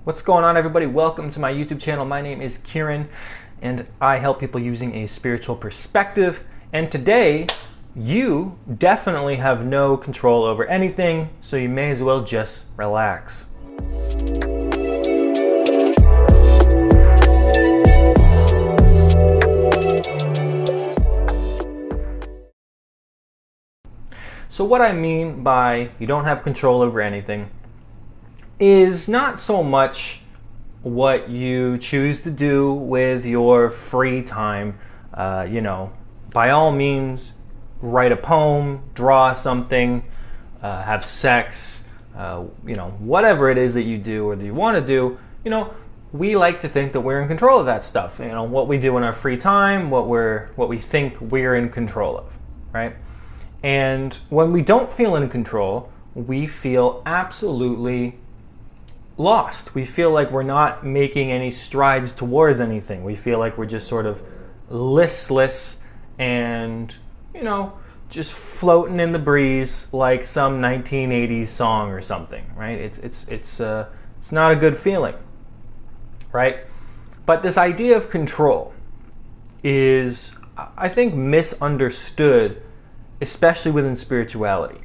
What's going on, everybody? Welcome to my YouTube channel. My name is Kieran and I help people using a spiritual perspective. And today, you definitely have no control over anything, so you may as well just relax. So what I mean by you don't have control over anything is not so much what you choose to do with your free time. By all means, write a poem, draw something, have sex, whatever it is that you do or that you want to do. We like to think that we're in control of that stuff. What we do in our free time, what we think we're in control of, right? And when we don't feel in control, we feel absolutely lost. We feel like we're not making any strides towards anything. We feel like we're just sort of listless and, just floating in the breeze like some 1980s song or something, right? It's not a good feeling, right? But this idea of control is, I think, misunderstood, especially within spirituality,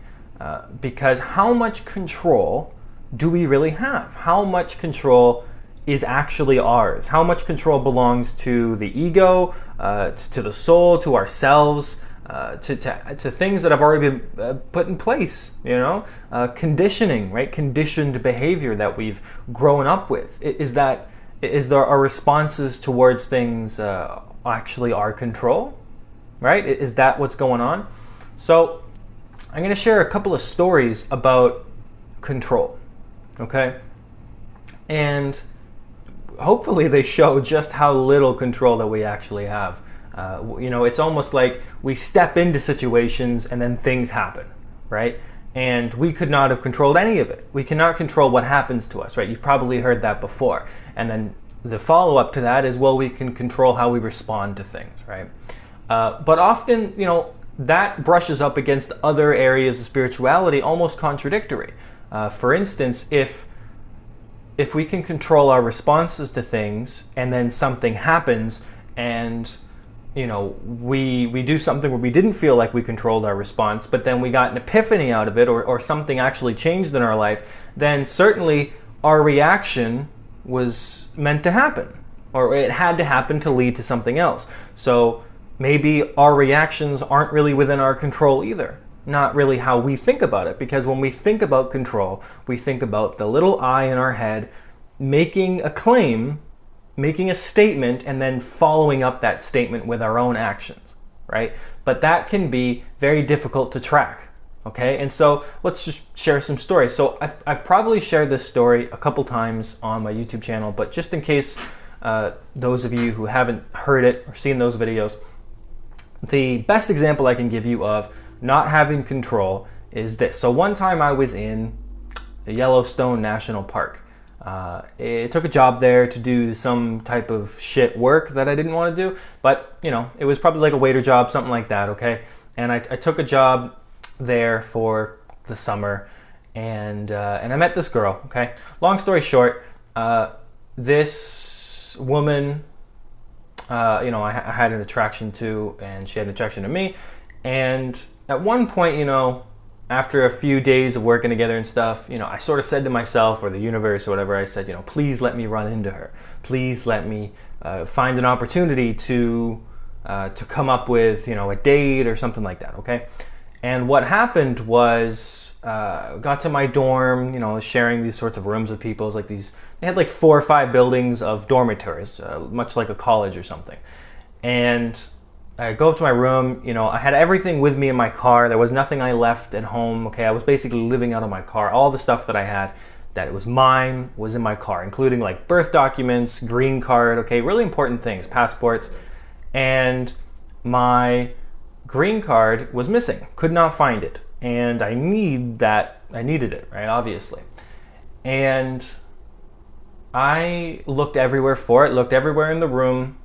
because how much control do we really have? How much control is actually ours? How much control belongs to the ego, to the soul, to ourselves, to things that have already been put in place? Conditioning, right? Conditioned behavior that we've grown up with. Is there our responses towards things actually our control, right? Is that what's going on? So I'm going to share a couple of stories about control. Okay? And hopefully they show just how little control that we actually have. It's almost like we step into situations and then things happen, right? And we could not have controlled any of it. We cannot control what happens to us, right? You've probably heard that before. And then the follow-up to that is, well, we can control how we respond to things, right? But often, that brushes up against other areas of spirituality, almost contradictory. For instance, if we can control our responses to things and then something happens and we do something where we didn't feel like we controlled our response, but then we got an epiphany out of it, or something actually changed in our life, then certainly our reaction was meant to happen, or it had to happen to lead to something else. So maybe our reactions aren't really within our control either. Not really how we think about it, because when we think about control, we think about the little I in our head making a claim, making a statement, and then following up that statement with our own actions, right? But that can be very difficult to track, okay? And so let's just share some stories. So I've probably shared this story a couple times on my YouTube channel, but just in case those of you who haven't heard it or seen those videos, the best example I can give you of not having control is this. So one time I was in the Yellowstone National Park. I took a job there to do some type of shit work that I didn't want to do, but it was probably like a waiter job, something like that, okay? And I took a job there for the summer, and I met this girl, okay? Long story short, this woman, I had an attraction to, and she had an attraction to me. And at one point, after a few days of working together and stuff, I sort of said to myself, or the universe or whatever, I said, please let me run into her. Please let me find an opportunity to come up with, a date or something like that, okay? And what happened was, got to my dorm, sharing these sorts of rooms with people. It was like they had like 4 or 5 buildings of dormitories, much like a college or something. And I go up to my room, I had everything with me in my car. There was nothing I left at home, okay? I was basically living out of my car. All the stuff that I had that was mine was in my car, including like birth documents, green card, okay? Really important things, passports. And my green card was missing. Could not find it. And I needed it, right? Obviously. And I looked everywhere for it, looked everywhere in the room.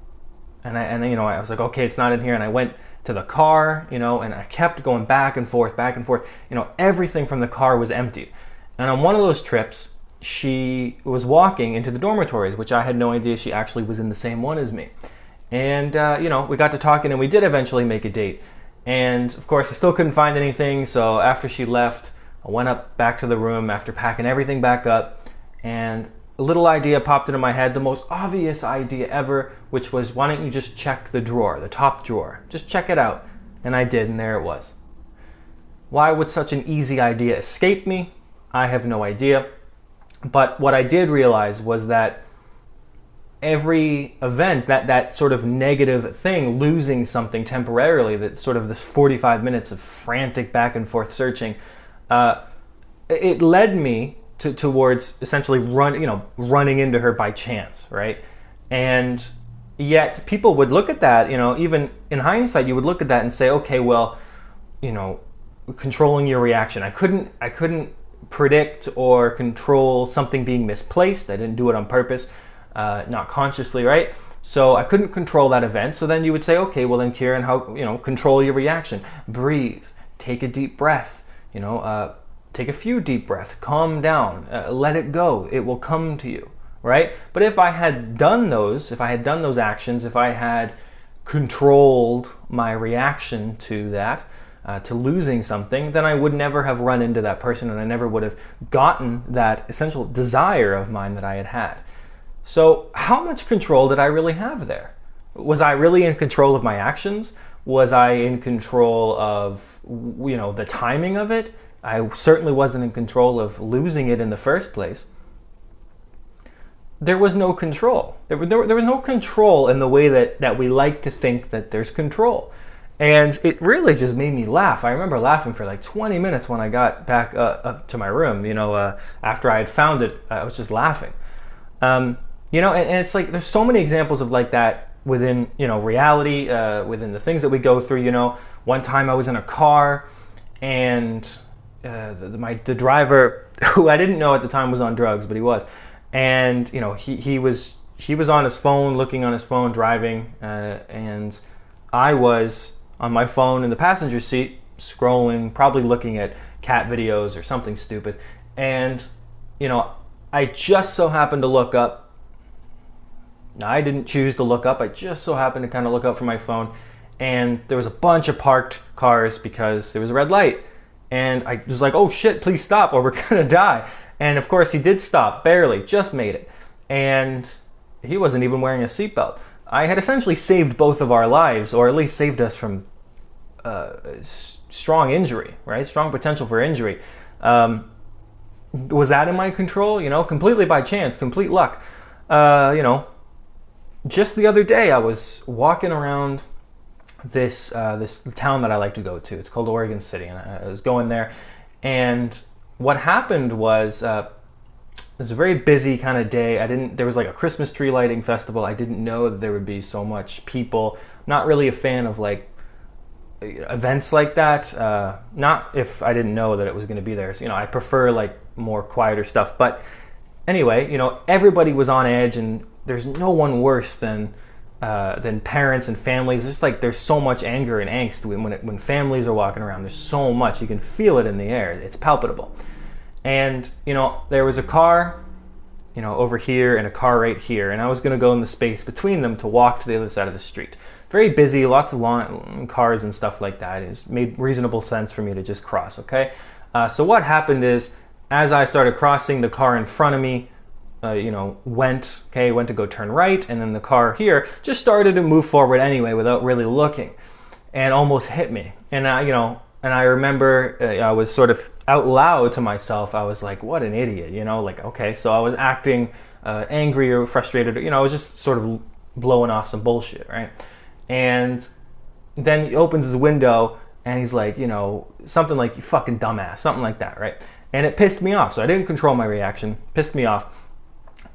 And I was like, okay, it's not in here. And I went to the car, and I kept going back and forth. Everything from the car was emptied. And on one of those trips, she was walking into the dormitories, which I had no idea she actually was in the same one as me. And, we got to talking, and we did eventually make a date. And, of course, I still couldn't find anything, so after she left, I went up back to the room after packing everything back up, and a little idea popped into my head, the most obvious idea ever, which was, why don't you just check the drawer, the top drawer? Just check it out. And I did, and there it was. Why would such an easy idea escape me? I have no idea. But what I did realize was that every event, that sort of negative thing, losing something temporarily, that sort of this 45 minutes of frantic back and forth searching, it led me towards essentially running into her by chance, right? And yet people would look at that, even in hindsight, you would look at that and say, okay, well, controlling your reaction. I couldn't predict or control something being misplaced. I didn't do it on purpose, not consciously, right? So I couldn't control that event. So then you would say, okay, well then, Kieran, how control your reaction? Breathe, take a deep breath, take a few deep breaths, calm down, let it go. It will come to you, right? But if I had done those actions, if I had controlled my reaction to that, to losing something, then I would never have run into that person, and I never would have gotten that essential desire of mine that I had had. So how much control did I really have there? Was I really in control of my actions? Was I in control of, the timing of it? I certainly wasn't in control of losing it in the first place. There was no control. There was no control in the way that we like to think that there's control. And it really just made me laugh. I remember laughing for like 20 minutes when I got back up to my room, after I had found it. I was just laughing. And it's like there's so many examples of like that within, reality, within the things that we go through. One time I was in a car, and the driver, who I didn't know at the time was on drugs, but he was. And, he was on his phone, looking on his phone, driving, and I was on my phone in the passenger seat, scrolling, probably looking at cat videos or something stupid. And, I just so happened to look up. Now, I didn't choose to look up. I just so happened to kind of look up from my phone, and there was a bunch of parked cars because there was a red light. And I was like, oh shit, please stop or we're gonna die. And of course he did stop, barely, just made it. And he wasn't even wearing a seatbelt. I had essentially saved both of our lives, or at least saved us from strong injury, right? Strong potential for injury. Was that in my control? Completely by chance, complete luck. Just the other day I was walking around this town that I like to go to. It's called Oregon City, and I was going there. And what happened was it was a very busy kind of day. There was like a Christmas tree lighting festival. I didn't know that there would be so much people. Not really a fan of like events like that. Not if I didn't know that it was going to be there. So, I prefer like more quieter stuff. But anyway, everybody was on edge, and there's no one worse than parents and families. It's like there's so much anger and angst when families are walking around. There's so much. You can feel it in the air. It's palpable. And, there was a car, over here and a car right here. And I was going to go in the space between them to walk to the other side of the street. Very busy, lots of cars and stuff like that. It made reasonable sense for me to just cross, okay? So what happened is, as I started crossing, the car in front of me went to go turn right, and then the car here just started to move forward anyway without really looking, and almost hit me. And I remember I was sort of out loud to myself. I was like, "What an idiot!" Okay. So I was acting angry or frustrated. I was just sort of blowing off some bullshit, right? And then he opens his window and he's like, something like, "You fucking dumbass," something like that, right? And it pissed me off. So I didn't control my reaction. Pissed me off.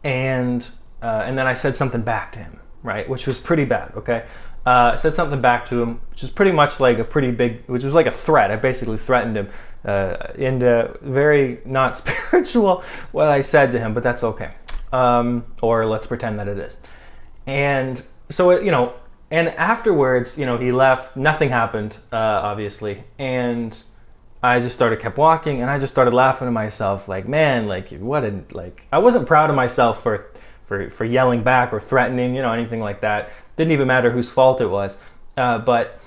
And then I said something back to him, right, which was pretty bad, okay? I said something back to him, which was pretty much like which was like a threat. I basically threatened him in a very not spiritual what I said to him, but that's okay. Or let's pretend that it is. And so, and afterwards, he left, nothing happened, obviously. And I just kept walking, and I just started laughing to myself, like, man, like, I wasn't proud of myself for yelling back or threatening, anything like that. Didn't even matter whose fault it was. But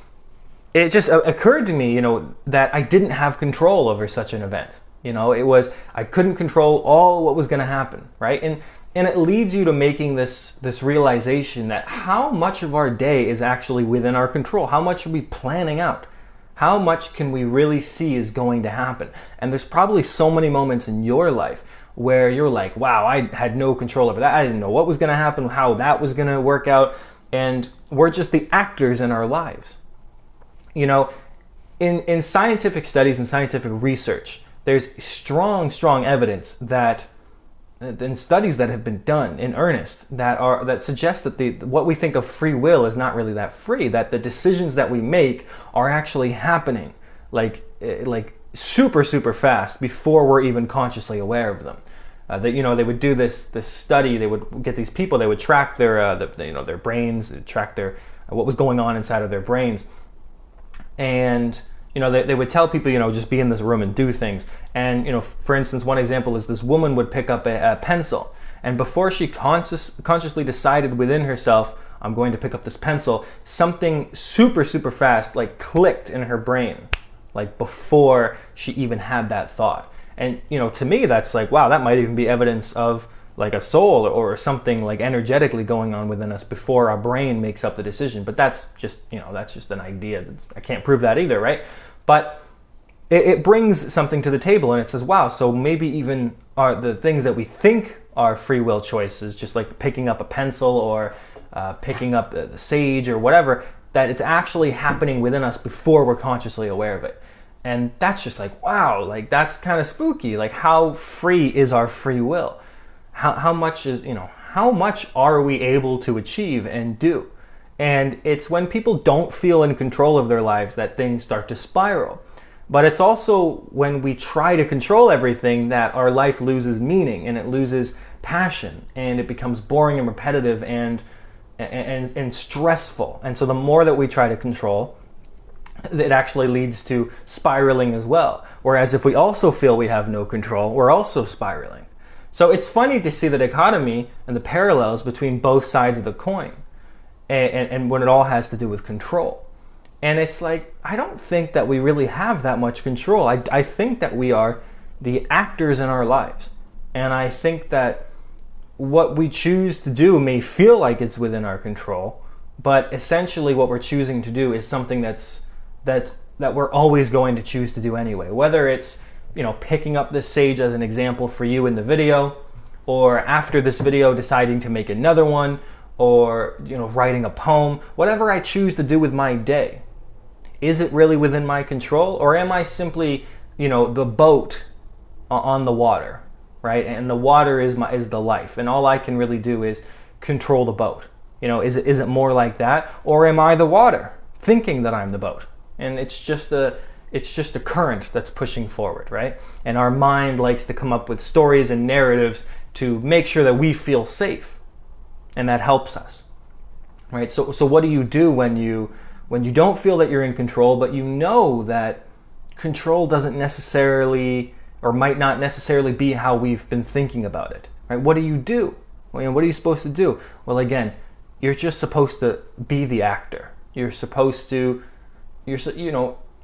it just occurred to me, that I didn't have control over such an event. I couldn't control all what was going to happen, right? And it leads you to making this realization that how much of our day is actually within our control. How much are we planning out? How much can we really see is going to happen? And there's probably so many moments in your life where you're like, wow, I had no control over that. I didn't know what was going to happen, how that was going to work out. And we're just the actors in our lives. In scientific studies and scientific research, there's strong evidence that in studies that have been done in earnest that suggest that what we think of free will is not really that free, that the decisions that we make are actually happening like super fast before we're even consciously aware of them. They would do this study. They would get these people. They would track their brains, track what was going on inside of their brains, and they would tell people, just be in this room and do things. And, for instance, one example is this woman would pick up a pencil. And before she consciously decided within herself, I'm going to pick up this pencil, something super fast, clicked in her brain, before she even had that thought. And, to me, that's wow, that might even be evidence of a soul or something energetically going on within us before our brain makes up the decision. But that's just an idea. I can't prove that either, right? But it brings something to the table, and it says, wow, so maybe even the things that we think are free will choices, just like picking up a pencil or picking up the sage or whatever, that it's actually happening within us before we're consciously aware of it. And that's just wow, that's kind of spooky. How free is our free will? How much are we able to achieve and do? And it's when people don't feel in control of their lives that things start to spiral. But it's also when we try to control everything that our life loses meaning, and it loses passion, and it becomes boring and repetitive and stressful. And so the more that we try to control, it actually leads to spiraling as well. Whereas if we also feel we have no control, we're also spiraling. So it's funny to see the dichotomy and the parallels between both sides of the coin, and when it all has to do with control. And it's I don't think that we really have that much control. I think that we are the actors in our lives. And I think that what we choose to do may feel like it's within our control, but essentially what we're choosing to do is something that we're always going to choose to do anyway. Whether it's picking up this sage as an example for you in the video, or after this video deciding to make another one, or writing a poem, whatever I choose to do with my day, is it really within my control, or am I simply the boat on the water, right? And the water is the life, and all I can really do is control the boat. Is it more like that, or am I the water thinking that I'm the boat? And it's just a current that's pushing forward, right? And our mind likes to come up with stories and narratives to make sure that we feel safe, and that helps us, right? So what do you do when you don't feel that you're in control, but you know that control doesn't necessarily, or might not necessarily be how we've been thinking about it, right? What do you do? Well, what are you supposed to do? Well, again, you're just supposed to be the actor.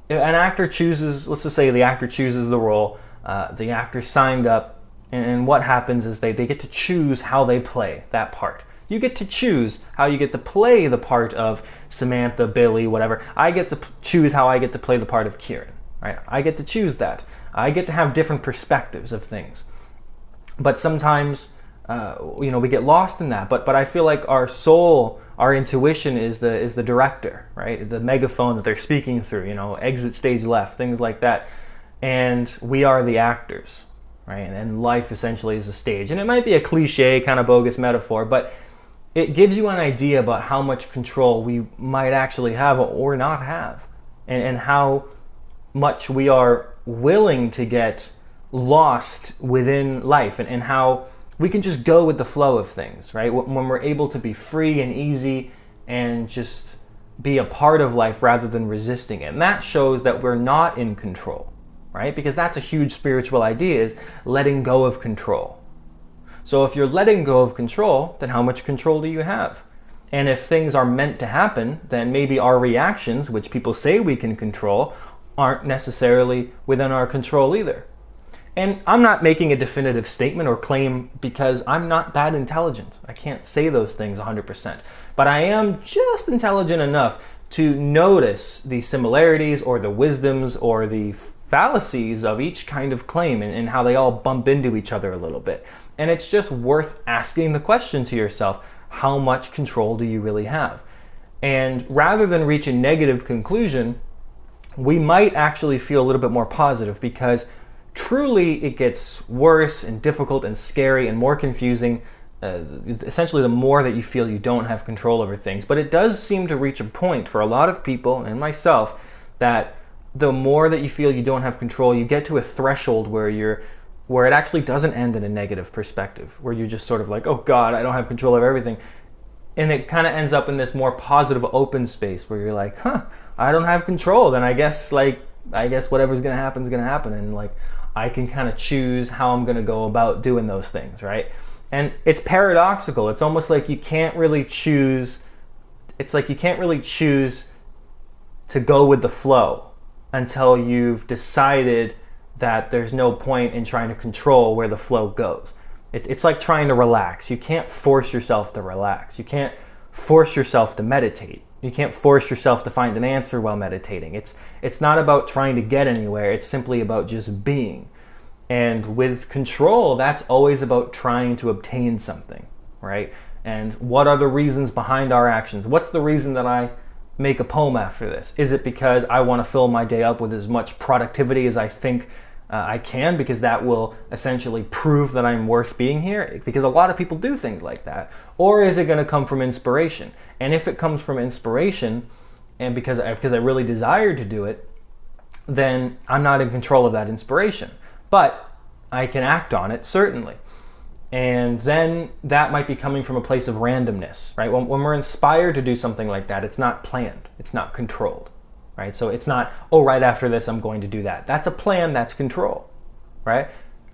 An actor chooses, let's just say the actor chooses the role, the actor signed up, and what happens is they get to choose how they play that part. You get to choose how you get to play the part of Samantha, Billy, whatever. I get to choose how I get to play the part of Kieran, right? I get to choose that. I get to have different perspectives of things. But sometimes, we get lost in that. But I feel like our soul, our intuition is the director, right? The megaphone that they're speaking through, exit stage left, things like that. And we are the actors, right? And life essentially is a stage. And it might be a cliche, kind of bogus metaphor, but it gives you an idea about how much control we might actually have or not have, and how much we are willing to get lost within life, and how we can just go with the flow of things, right? When we're able to be free and easy and just be a part of life rather than resisting it. And that shows that we're not in control. right? Because that's a huge spiritual idea, is letting go of control. So if you're letting go of control, then how much control do you have? And if things are meant to happen, then maybe our reactions, which people say we can control, aren't necessarily within our control either. And I'm not making a definitive statement or claim because I'm not that intelligent. I can't say those things 100%. But I am just intelligent enough to notice the similarities or the wisdoms or the fallacies of each kind of claim and how they all bump into each other a little bit. And it's just worth asking the question to yourself, how much control do you really have? And rather than reach a negative conclusion, we might actually feel a little bit more positive, because truly it gets worse and difficult and scary and more confusing, essentially the more that you feel you don't have control over things. But it does seem to reach a point for a lot of people, and myself, that the more that you feel you don't have control, you get to a threshold where it actually doesn't end in a negative perspective, where you're just sort of like, oh God, I don't have control of everything. And it kind of ends up in this more positive open space where you're like, I don't have control. Then I guess whatever's going to happen is going to happen. And like, I can kind of choose how I'm going to go about doing those things, right? And it's paradoxical. It's almost like you can't really choose. It's like you can't really choose to go with the flow until you've decided that there's no point in trying to control where the flow goes. It's like trying to relax. You can't force yourself to relax. You can't force yourself to meditate. You can't force yourself to find an answer while meditating. It's not about trying to get anywhere. It's simply about just being. And with control, that's always about trying to obtain something, right? And what are the reasons behind our actions? What's the reason that I make a poem after this? Is it because I want to fill my day up with as much productivity as I think I can, because that will essentially prove that I'm worth being here? Because a lot of people do things like that. Or is it going to come from inspiration? And if it comes from inspiration, and because I really desire to do it, then I'm not in control of that inspiration. But I can act on it, certainly. And then that might be coming from a place of randomness, right? When we're inspired to do something like that, it's not planned. It's not controlled, right? So it's not, oh, right after this, I'm going to do that. That's a plan, that's control, right?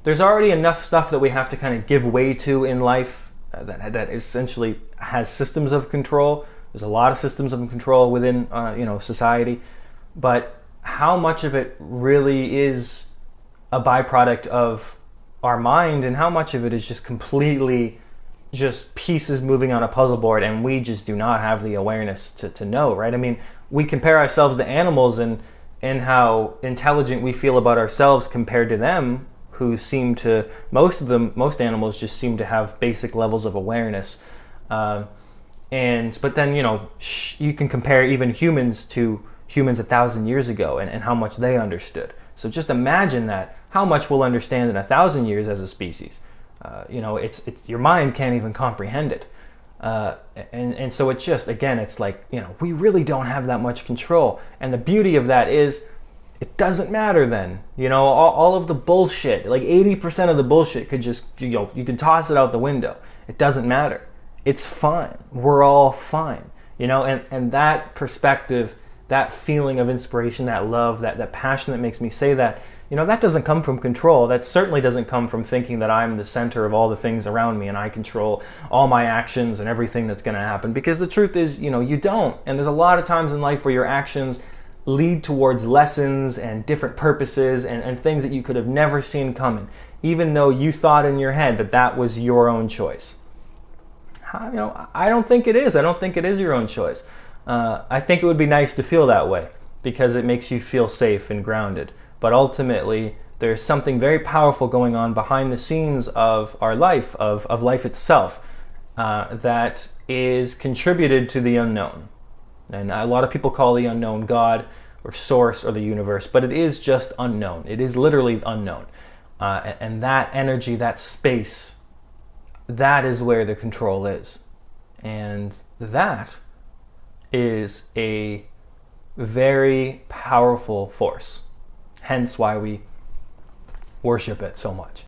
There's already enough stuff that we have to kind of give way to in life that essentially has systems of control. There's a lot of systems of control within, society. But how much of it really is a byproduct of our mind, and how much of it is just completely just pieces moving on a puzzle board, and we just do not have the awareness to know, right? I mean, we compare ourselves to animals and how intelligent we feel about ourselves compared to them, who seem to, most animals just seem to have basic levels of awareness. But then, you can compare even humans to humans 1,000 years ago and how much they understood. So just imagine that, how much we'll understand in 1,000 years as a species. It's your mind can't even comprehend it. And so it's just, again, it's like, we really don't have that much control. And the beauty of that is, it doesn't matter then. All of the bullshit, like 80% of the bullshit could just, you can toss it out the window. It doesn't matter. It's fine. We're all fine. And that perspective, that feeling of inspiration, that love, that passion that makes me say that, that doesn't come from control. That certainly doesn't come from thinking that I'm the center of all the things around me and I control all my actions and everything that's going to happen. Because the truth is, you don't. And there's a lot of times in life where your actions lead towards lessons and different purposes and things that you could have never seen coming, even though you thought in your head that was your own choice. I don't think it is. I don't think it is your own choice. I think it would be nice to feel that way because it makes you feel safe and grounded. But ultimately, there's something very powerful going on behind the scenes of our life, of life itself, that is contributed to the unknown. And a lot of people call the unknown God or source or the universe, but it is just unknown. It is literally unknown. And that energy, that space, that is where the control is. And that is a very powerful force. Hence why we worship it so much.